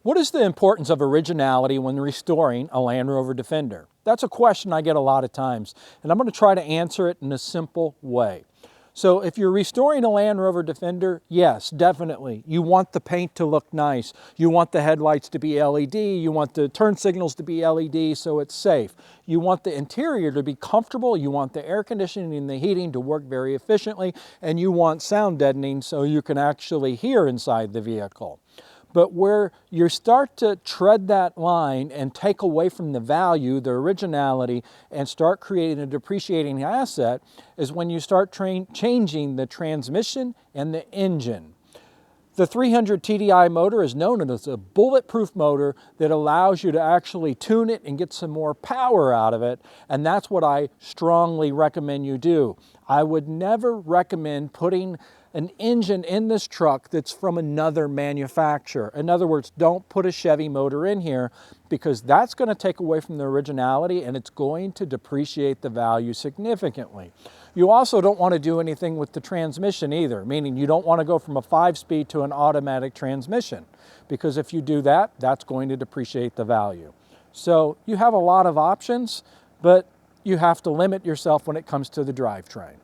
What is the importance of originality when restoring a Land Rover Defender? That's a question I get a lot of times, and I'm going to try to answer it in a simple way. So if you're restoring a Land Rover Defender, yes, definitely. You want the paint to look nice. You want the headlights to be LED. You want the turn signals to be LED so it's safe. You want the interior to be comfortable. You want the air conditioning and the heating to work very efficiently. And you want sound deadening so you can actually hear inside the vehicle. But where you start to tread that line and take away from the value, the originality, and start creating a depreciating asset is when you start changing the transmission and the engine. The 300 TDI motor is known as a bulletproof motor that allows you to actually tune it and get some more power out of it, and that's what I strongly recommend you do. I would never recommend putting an engine in this truck that's from another manufacturer. In other words, don't put a Chevy motor in here because that's going to take away from the originality and it's going to depreciate the value significantly. You also don't want to do anything with the transmission either, meaning you don't want to go from a 5-speed to an automatic transmission because if you do that, that's going to depreciate the value. So you have a lot of options, but you have to limit yourself when it comes to the drivetrain.